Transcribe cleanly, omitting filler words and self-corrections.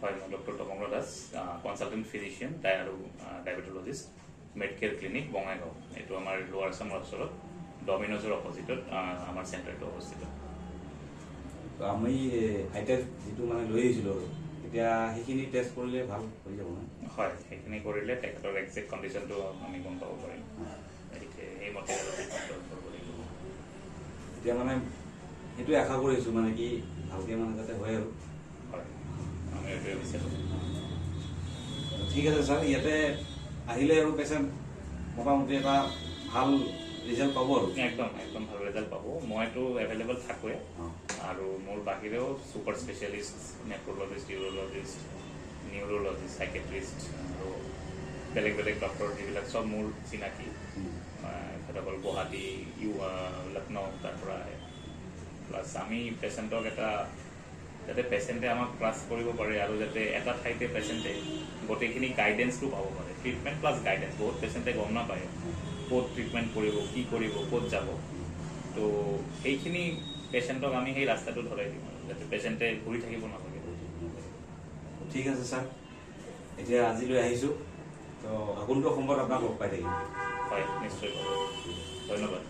হয়, মই doctor তপঙ্কৰ Das, consultant physician আৰু ডায়েবেটলজিষ্ট, মেডকেয়াৰ ক্লিনিক বঙাইগাঁও। এইটো আমাৰ লোৱাৰ আছামৰ ওচৰত ডমিনজৰ অপজিটত আমাৰ চেণ্টাৰটো অৱস্থিত। আমি আই টেষ্ট যিটো মানে লৈ আহিছিলোঁ এতিয়া সেইখিনি টেষ্ট কৰিলে ভাল হৈ যাব ন? হয়, সেইখিনি কৰিলে তেখেতৰ একজেক্ট কণ্ডিশ্যনটো আমি গম পাব পাৰিম। সেইমতে কৰিব লাগিব। এতিয়া মানে সেইটোৱে আশা কৰিছোঁ মানে কি ভালকৈ মানে যাতে হয় আৰু। হয়, আমি এইটোৱে বিচাৰোঁ। ঠিক আছে ছাৰ, ইয়াতে আহিলে আৰু পেচেণ্ট মোটামুটি এটা ভাল ৰিজাল্ট পাব আৰু। একদম একদম ভাল ৰিজাল্ট পাব। মইতো এভেইলেবল থাকোঁৱে, আৰু মোৰ বাহিৰেও ছুপাৰ স্পেচিয়েলিষ্ট, নেফ্ৰলজিষ্ট, ইউৰলজিষ্ট, নিউৰলজিষ্ট, চাইকেট্ৰিষ্ট আৰু বেলেগ বেলেগ ডক্টৰ যিবিলাক চব মোৰ চিনাকি। তেখেতসকল গুৱাহাটী, লক্ষ্ণৌ তাৰ পৰা আহে। প্লাছ আমি পেচেণ্টক যাতে পেচেণ্টে আমাক ট্ৰাষ্ট কৰিব পাৰে আৰু যাতে এটা ঠাইতে পেচেণ্টে গোটেইখিনি গাইডেঞ্চটো পাব পাৰে। Treatment plus guidance. বহুত পেচেণ্টে গম নাপায় ক'ত ট্ৰিটমেণ্ট কৰিব, কি কৰিব, ক'ত যাব। তো সেইখিনি পেচেণ্টক আমি সেই ৰাস্তাটো ধৰাই দিম আৰু যাতে পেচেণ্টে ঘূৰি থাকিব নালাগে। ঠিক আছে ছাৰ, এতিয়া আজিলৈ আহিছোঁ, তো আগন্তুক সময়ত আপোনাক লগ পাই থাকিম। হয়, নিশ্চয়। ধন্যবাদ।